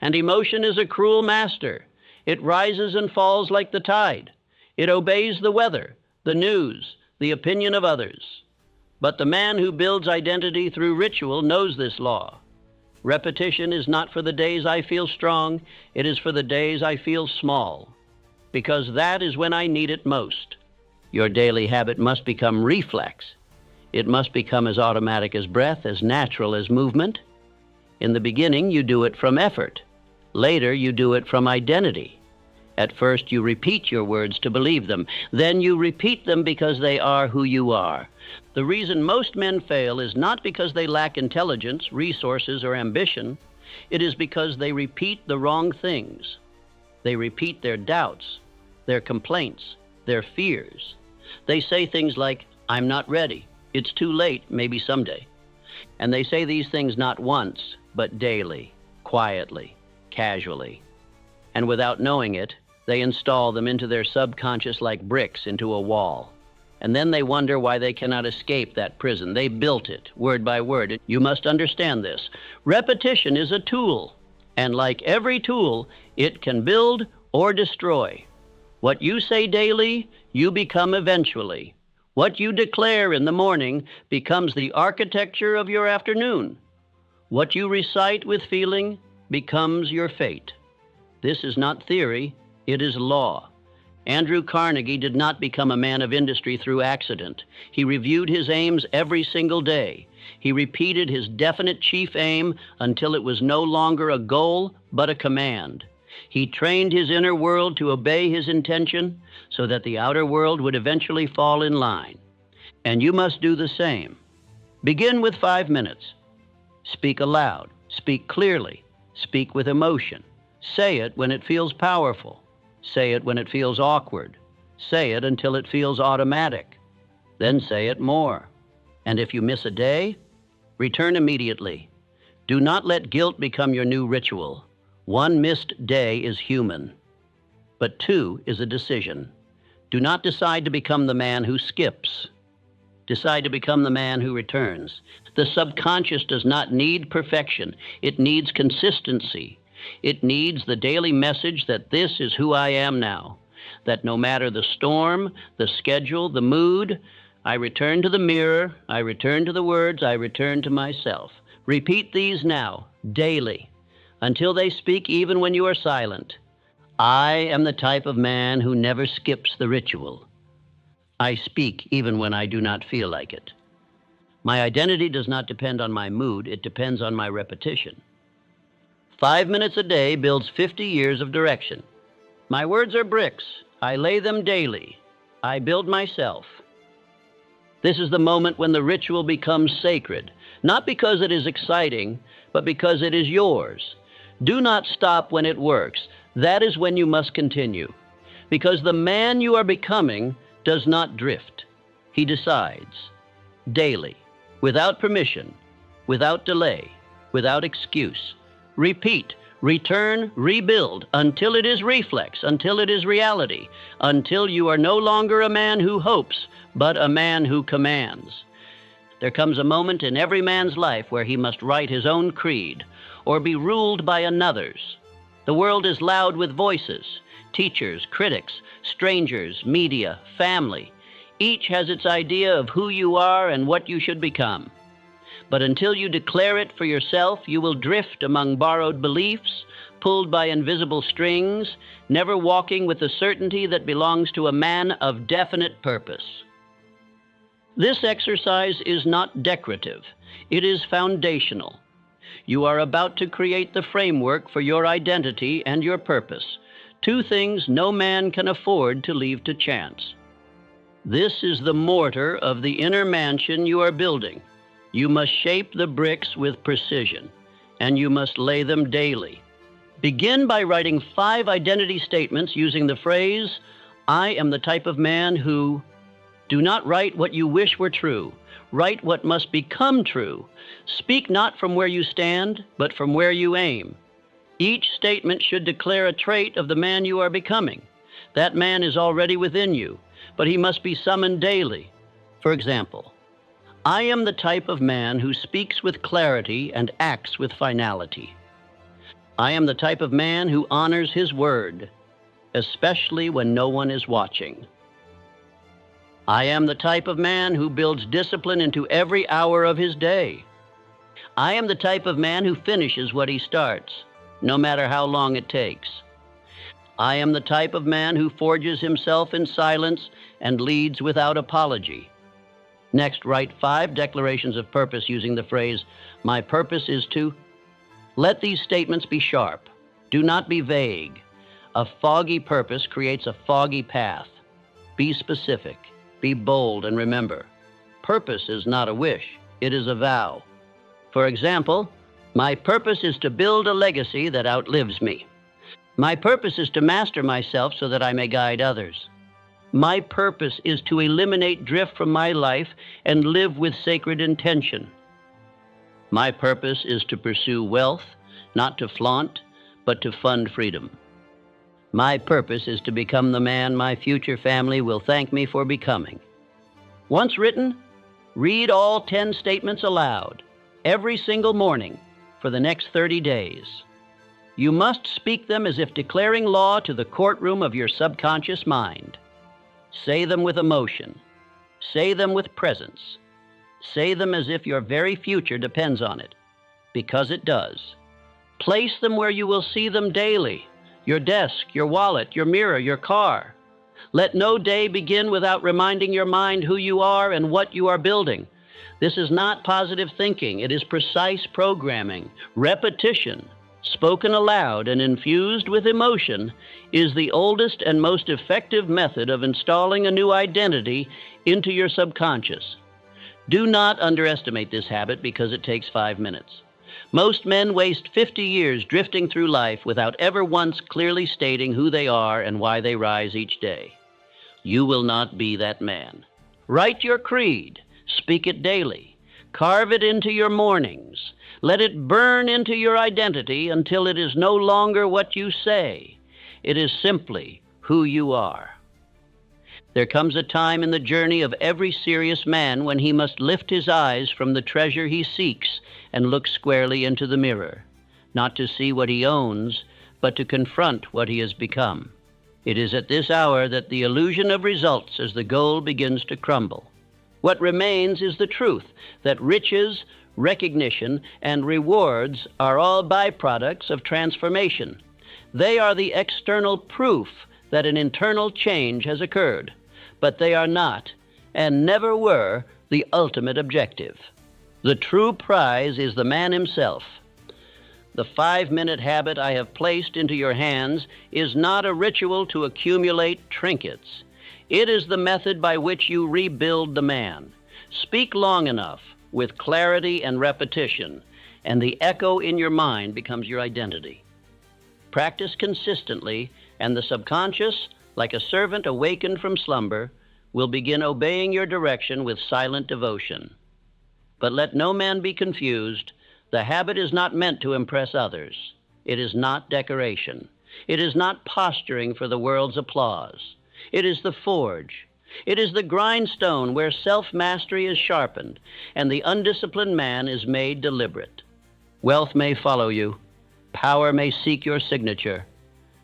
And emotion is a cruel master. It rises and falls like the tide. It obeys the weather, the news, the opinion of others. But the man who builds identity through ritual knows this law. Repetition is not for the days I feel strong, it is for the days I feel small, because that is when I need it most. Your daily habit must become reflex. It must become as automatic as breath, as natural as movement. In the beginning, you do it from effort. Later, you do it from identity. At first, you repeat your words to believe them. Then you repeat them because they are who you are. The reason most men fail is not because they lack intelligence, resources, or ambition. It is because they repeat the wrong things. They repeat their doubts, their complaints, their fears. They say things like, "I'm not ready. It's too late, maybe someday." And they say these things not once, but daily, quietly, casually. And without knowing it, they install them into their subconscious like bricks into a wall. And then they wonder why they cannot escape that prison. They built it, word by word. You must understand this. Repetition is a tool, and like every tool, it can build or destroy. What you say daily, you become eventually. What you declare in the morning becomes the architecture of your afternoon. What you recite with feeling becomes your fate. This is not theory, it is law. Andrew Carnegie did not become a man of industry through accident. He reviewed his aims every single day. He repeated his definite chief aim until it was no longer a goal, but a command. He trained his inner world to obey his intention so that the outer world would eventually fall in line. And you must do the same. Begin with 5 minutes. Speak aloud. Speak clearly. Speak with emotion. Say it when it feels powerful. Say it when it feels awkward. Say it until it feels automatic. Then say it more. And if you miss a day, return immediately. Do not let guilt become your new ritual. 1 missed day is human, but 2 is a decision. Do not decide to become the man who skips. Decide to become the man who returns. The subconscious does not need perfection. It needs consistency. It needs the daily message that this is who I am now. that no matter the storm, the schedule, the mood, I return to the mirror, I return to the words, I return to myself. Repeat these now, daily, until they speak even when you are silent. I am the type of man who never skips the ritual. I speak even when I do not feel like it. My identity does not depend on my mood, it depends on my repetition. 5 minutes a day builds 50 years of direction. My words are bricks. I lay them daily. I build myself. This is the moment when the ritual becomes sacred, not because it is exciting, but because it is yours. Do not stop when it works. That is when you must continue. Because the man you are becoming does not drift. He decides, daily, without permission, without delay, without excuse. Repeat, return, rebuild, until it is reflex, until it is reality, until you are no longer a man who hopes, but a man who commands. There comes a moment in every man's life where he must write his own creed, or be ruled by another's. The world is loud with voices, teachers, critics, strangers, media, family. Each has its idea of who you are and what you should become. But until you declare it for yourself, you will drift among borrowed beliefs, pulled by invisible strings, never walking with the certainty that belongs to a man of definite purpose. This exercise is not decorative. It is foundational. You are about to create the framework for your identity and your purpose, two things no man can afford to leave to chance. This is the mortar of the inner mansion you are building. You must shape the bricks with precision, and you must lay them daily. Begin by writing 5 identity statements using the phrase, I am the type of man who. Do not write what you wish were true. Write what must become true. Speak not from where you stand, but from where you aim. Each statement should declare a trait of the man you are becoming. That man is already within you, but he must be summoned daily. For example, I am the type of man who speaks with clarity and acts with finality. I am the type of man who honors his word, especially when no one is watching. I am the type of man who builds discipline into every hour of his day. I am the type of man who finishes what he starts, no matter how long it takes. I am the type of man who forges himself in silence and leads without apology. Next, write 5 declarations of purpose using the phrase, my purpose is to. Let these statements be sharp. Do not be vague. A foggy purpose creates a foggy path. Be specific. Be bold, and remember, purpose is not a wish, it is a vow. For example, my purpose is to build a legacy that outlives me. My purpose is to master myself so that I may guide others. My purpose is to eliminate drift from my life and live with sacred intention. My purpose is to pursue wealth, not to flaunt, but to fund freedom. My purpose is to become the man my future family will thank me for becoming. Once written, read all 10 statements aloud, every single morning, for the next 30 days. You must speak them as if declaring law to the courtroom of your subconscious mind. Say them with emotion. Say them with presence. Say them as if your very future depends on it, because it does. Place them where you will see them daily. Your desk, your wallet, your mirror, your car. Let no day begin without reminding your mind who you are and what you are building. This is not positive thinking. It is precise programming. Repetition, spoken aloud and infused with emotion, is the oldest and most effective method of installing a new identity into your subconscious. Do not underestimate this habit because it takes 5 minutes. Most men waste 50 years drifting through life without ever once clearly stating who they are and why they rise each day. You will not be that man. Write your creed. Speak it daily. Carve it into your mornings. Let it burn into your identity until it is no longer what you say. It is simply who you are. There comes a time in the journey of every serious man when he must lift his eyes from the treasure he seeks and look squarely into the mirror, not to see what he owns, but to confront what he has become. It is at this hour that the illusion of results as the goal begins to crumble. What remains is the truth that riches, recognition, and rewards are all byproducts of transformation. They are the external proof that an internal change has occurred, but they are not, and never were, the ultimate objective. The true prize is the man himself. The 5-minute habit I have placed into your hands is not a ritual to accumulate trinkets. It is the method by which you rebuild the man. Speak long enough, with clarity and repetition, and the echo in your mind becomes your identity. Practice consistently, and the subconscious, like a servant awakened from slumber, will begin obeying your direction with silent devotion. But let no man be confused. The habit is not meant to impress others. It is not decoration. It is not posturing for the world's applause. It is the forge. It is the grindstone where self-mastery is sharpened and the undisciplined man is made deliberate. Wealth may follow you. Power may seek your signature.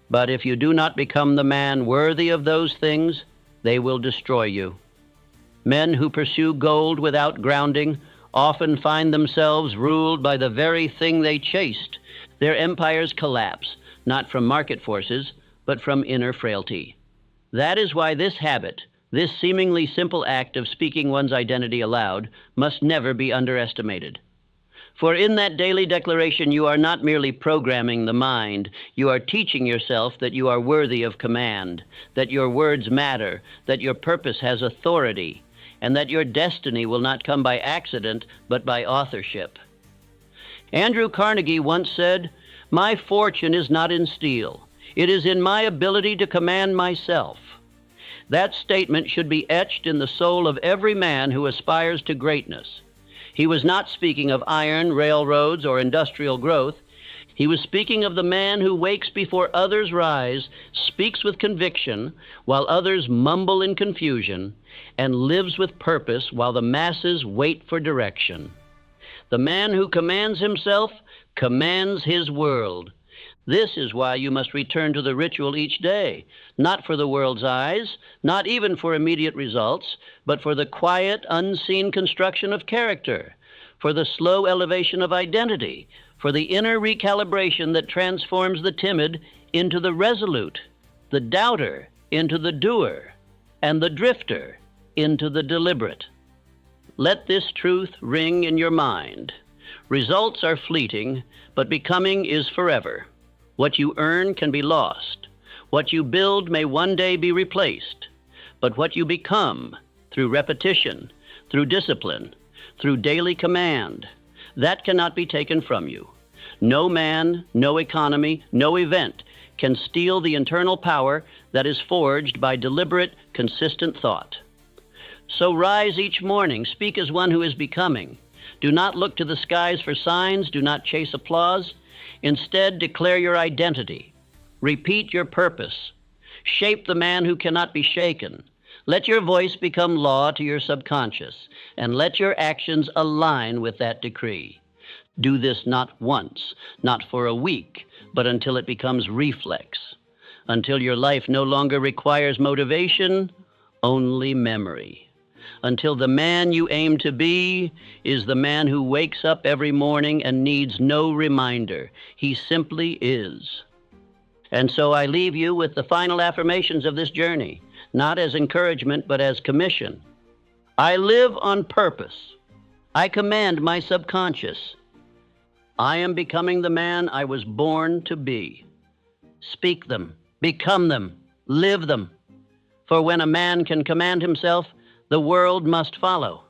But if you do not become the man worthy of those things, they will destroy you. Men who pursue gold without grounding often find themselves ruled by the very thing they chased. Their empires collapse, not from market forces, but from inner frailty. That is why this habit, this seemingly simple act of speaking one's identity aloud, must never be underestimated. For in that daily declaration, you are not merely programming the mind. You are teaching yourself that you are worthy of command, that your words matter, that your purpose has authority, and that your destiny will not come by accident, but by authorship. Andrew Carnegie once said, "My fortune is not in steel. It is in my ability to command myself." That statement should be etched in the soul of every man who aspires to greatness. He was not speaking of iron, railroads, or industrial growth. He was speaking of the man who wakes before others rise, speaks with conviction while others mumble in confusion, and lives with purpose while the masses wait for direction. The man who commands himself commands his world. This is why you must return to the ritual each day, not for the world's eyes, not even for immediate results, but for the quiet, unseen construction of character, for the slow elevation of identity, for the inner recalibration that transforms the timid into the resolute, the doubter into the doer, and the drifter into the deliberate. Let this truth ring in your mind. Results are fleeting, but becoming is forever. What you earn can be lost. What you build may one day be replaced. But what you become, through repetition, through discipline, through daily command, that cannot be taken from you. No man, no economy, no event can steal the internal power that is forged by deliberate, consistent thought. So rise each morning, speak as one who is becoming. Do not look to the skies for signs, do not chase applause. Instead, declare your identity. Repeat your purpose. Shape the man who cannot be shaken. Let your voice become law to your subconscious, and let your actions align with that decree. Do this not once, not for a week, but until it becomes reflex, until your life no longer requires motivation, only memory. Until the man you aim to be is the man who wakes up every morning and needs no reminder. He simply is. And so I leave you with the final affirmations of this journey, not as encouragement, but as commission. I live on purpose. I command my subconscious. I am becoming the man I was born to be. Speak them, become them, live them. For when a man can command himself, the world must follow.